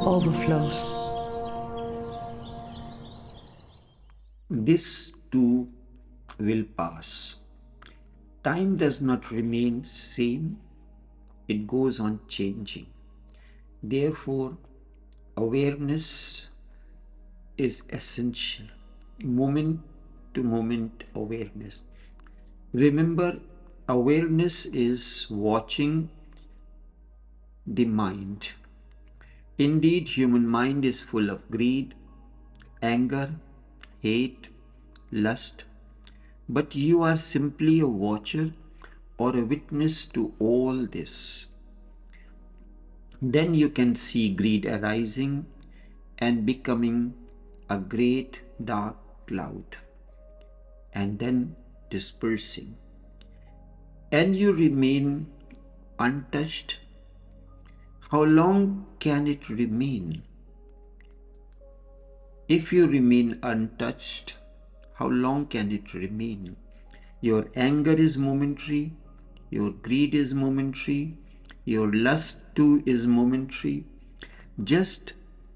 Overflows. This too will pass. Time does not remain same, it goes on changing. Therefore, awareness is essential. Moment to moment awareness. Remember, awareness is watching the mind. Indeed, human mind is full of greed, anger, hate, lust, but you are simply a watcher or a witness to all this. Then you can see greed arising and becoming a great dark cloud and then dispersing. And you remain untouched. How long can it remain? If you remain untouched, how long can it remain? Your anger is momentary, your greed is momentary, your lust too is momentary. Just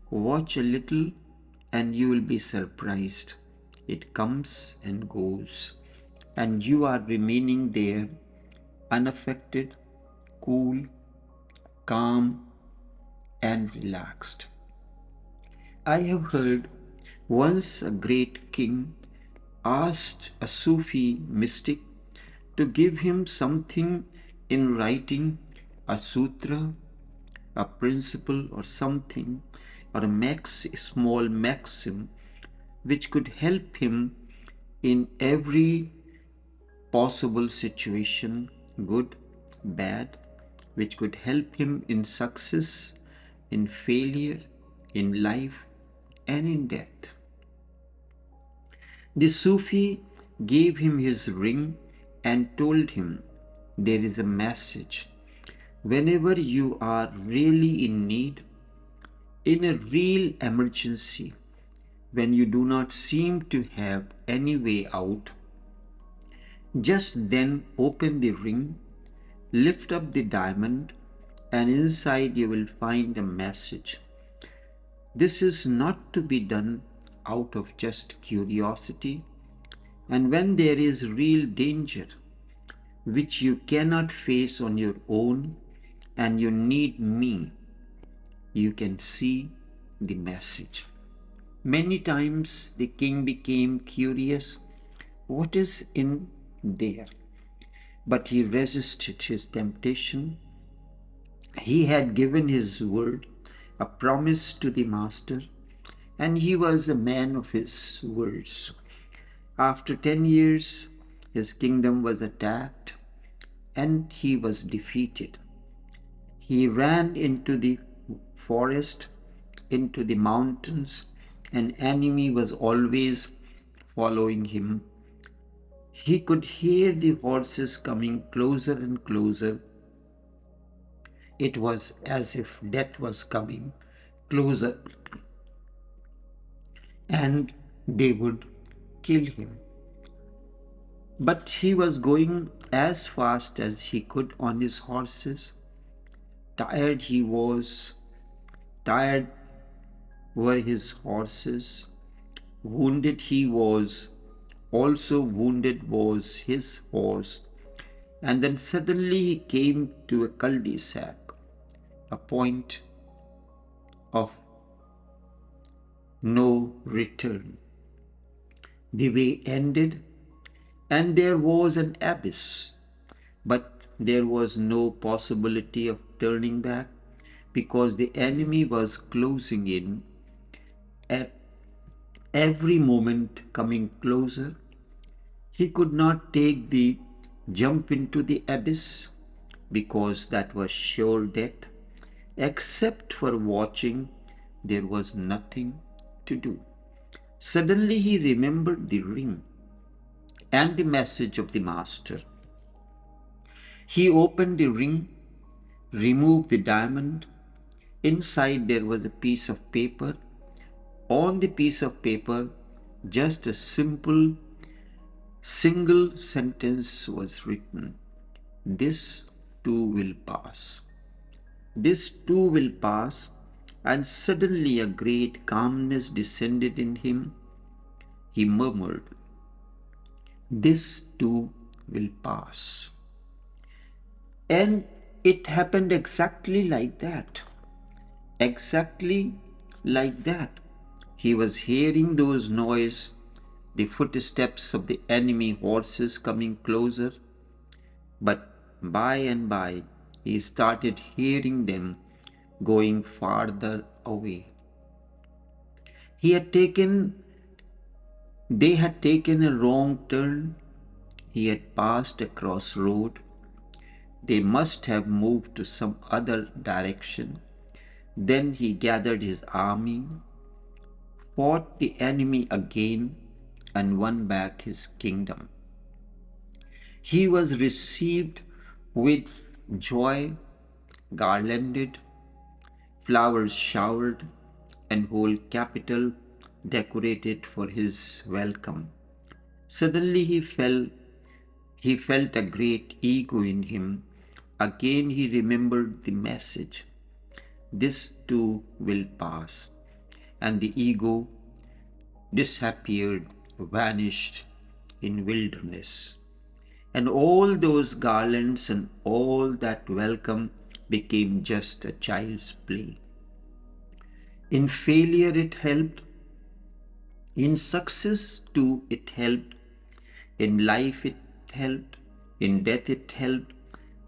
watch a little and you will be surprised. It comes and goes, and you are remaining there unaffected, cool, calm, and relaxed. I have heard once a great king asked a Sufi mystic to give him something in writing, a sutra, a principle, or something, or a small maxim which could help him in every possible situation, good, bad, which could help him in success, in failure, in life, and in death. The Sufi gave him his ring and told him, there is a message. Whenever you are really in need, in a real emergency, when you do not seem to have any way out, just then open the ring, lift up the diamond, and inside you will find a message. This is not to be done out of just curiosity, and when there is real danger, which you cannot face on your own, and you need me, you can see the message. Many times the king became curious what is in there, but he resisted his temptation. He had given his word, a promise to the master, and he was a man of his words. After 10 years, his kingdom was attacked and he was defeated. He ran into the forest, into the mountains. An enemy was always following him. He could hear the horses coming closer and closer. It was as if death was coming closer and they would kill him. But he was going as fast as he could on his horses. Tired he was, tired were his horses. Wounded he was, also wounded was his horse. And then suddenly he came to a cul-de-sac, a point of no return. The way ended, and there was an abyss, but there was no possibility of turning back because the enemy was closing in at every moment, coming closer. He could not take the jump into the abyss because that was sure death. Except for watching, there was nothing to do. Suddenly he remembered the ring and the message of the master. He opened the ring, removed the diamond. Inside there was a piece of paper. On the piece of paper, just a simple single sentence was written. This too will pass. This too will pass. and suddenly a great calmness descended in him. He murmured, "This too will pass." And it happened exactly like that. Exactly like that. He was hearing those noises, the footsteps of the enemy horses coming closer, but by and by he started hearing them going farther away. He had taken They had taken a wrong turn. He had passed a crossroad. They must have moved to some other direction. Then he gathered his army, fought the enemy again, and won back his kingdom. He was received with joy, garlanded, flowers showered, and whole capital decorated for his welcome. Suddenly he felt a great ego in him. Again he remembered the message. This too will pass. And the ego disappeared, vanished in wilderness. And all those garlands and all that welcome became just a child's play. In failure it helped. In success too it helped. In life it helped. In death it helped.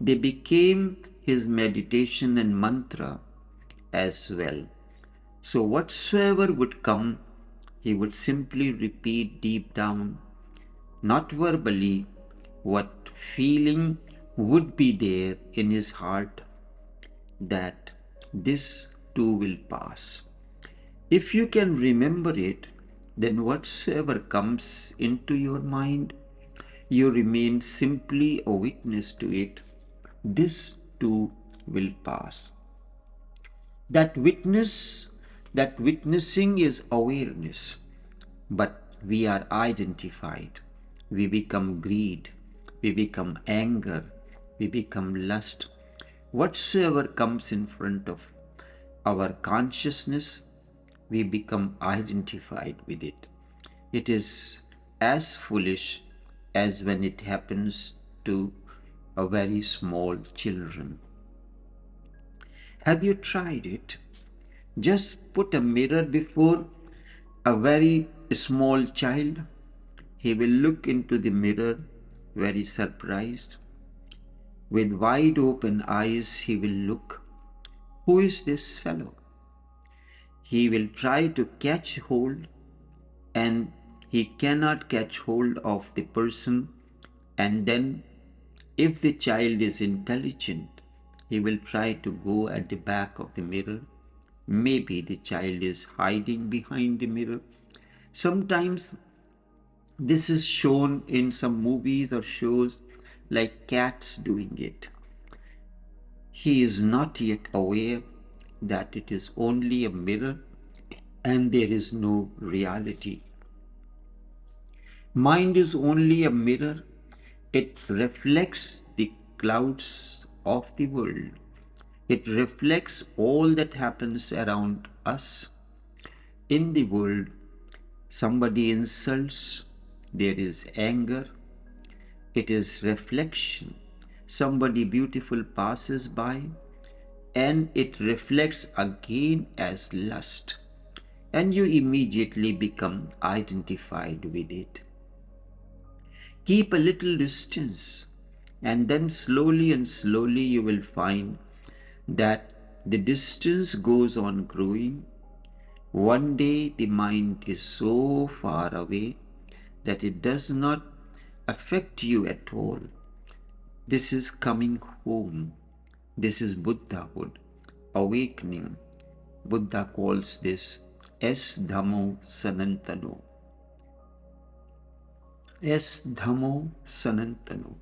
They became his meditation and mantra as well. So whatsoever would come, he would simply repeat deep down, not verbally, what feeling would be there in his heart, that this too will pass. If you can remember it, then whatsoever comes into your mind, you remain simply a witness to it. This too will pass. That witnessing is awareness, but we are identified. We become greed, we become anger, we become lust. Whatsoever comes in front of our consciousness, we become identified with it. It is as foolish as when it happens to a very small children. Have you tried it? Just put a mirror before a very small child. He will look into the mirror very surprised. With wide open eyes, he will look. Who is this fellow? He will try to catch hold, and he cannot catch hold of the person. And then, if the child is intelligent, he will try to go at the back of the mirror. Maybe the child is hiding behind the mirror. Sometimes this is shown in some movies or shows, like cats doing it. He is not yet aware that it is only a mirror and there is no reality. Mind is only a mirror. It reflects the clouds of the world. It reflects all that happens around us. In the world, somebody insults, there is anger. It is reflection. Somebody beautiful passes by, and it reflects again as lust. And you immediately become identified with it. Keep a little distance, and then slowly and slowly you will find that the distance goes on growing. One day the mind is so far away that it does not affect you at all. This is coming home. This is Buddhahood, awakening. Buddha calls this Es Dhammo Sanantano. Es Dhammo Sanantano.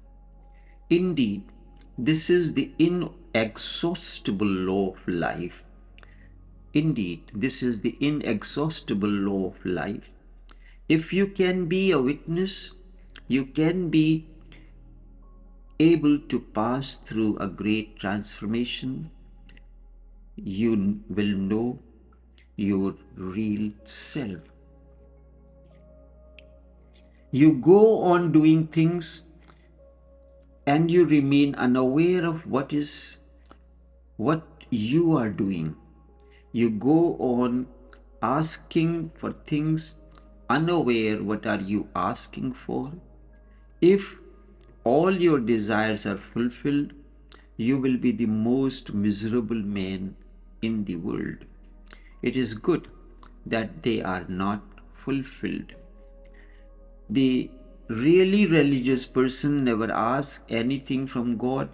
Indeed, this is the inexhaustible law of life. Indeed, this is the inexhaustible law of life. If you can be a witness, you can be able to pass through a great transformation. you will know your real self. You go on doing things and you remain unaware of what you are doing. You go on asking for things unaware what are you asking for. If all your desires are fulfilled, you will be the most miserable man in the world. It is good that they are not fulfilled. The really religious person never asks anything from God.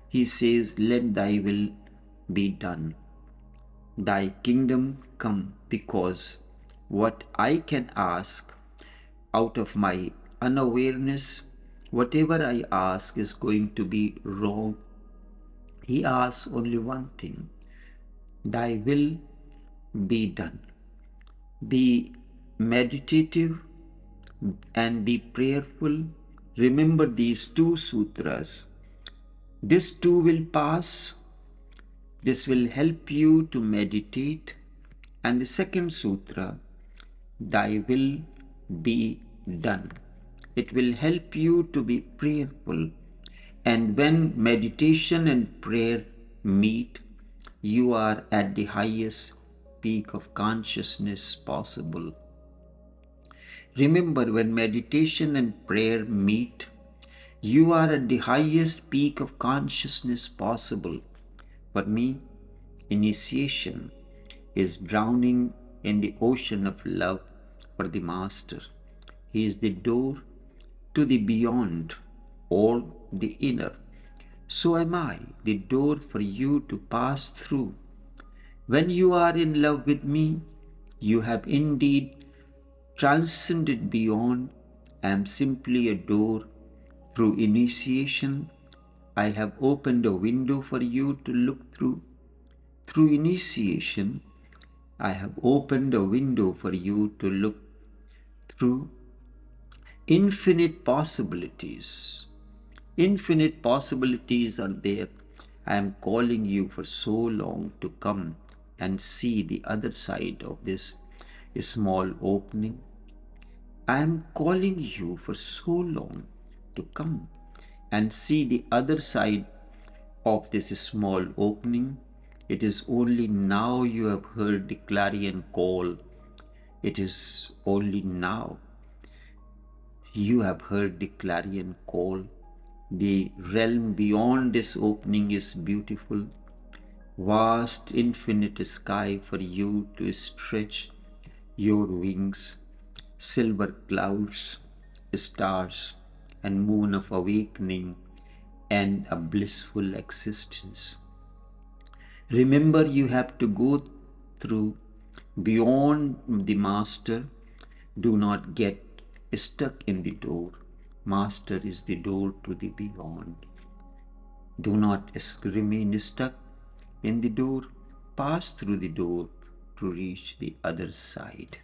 He says, "Let thy will be done. Thy kingdom come," because what I can ask out of my unawareness, whatever I ask is going to be wrong. He asks only one thing: Thy will be done. Be meditative and be prayerful. Remember these two sutras. This too will pass. This will help you to meditate. And the second sutra, thy will be done. It will help you to be prayerful. And when meditation and prayer meet, you are at the highest peak of consciousness possible. Remember, when meditation and prayer meet, you are at the highest peak of consciousness possible. For me, initiation is drowning in the ocean of love for the Master. He is the door to the beyond or the inner. So am I, the door for you to pass through. When you are in love with me, you have indeed transcended beyond. I am simply a door. Through initiation, I have opened a window for you to look through. Through initiation, I have opened a window for you to look through. Infinite possibilities. Infinite possibilities are there. I am calling you for so long to come and see the other side of this small opening. I am calling you for so long to come and see the other side of this small opening. It is only now you have heard the clarion call. It is only now you have heard the clarion call. The realm beyond this opening is beautiful. Vast, infinite sky for you to stretch your wings. Silver clouds, stars, and moon of awakening, and a blissful existence. Remember, you have to go through beyond the Master. Do not get stuck in the door. Master is the door to the beyond. Do not remain stuck in the door. Pass through the door to reach the other side.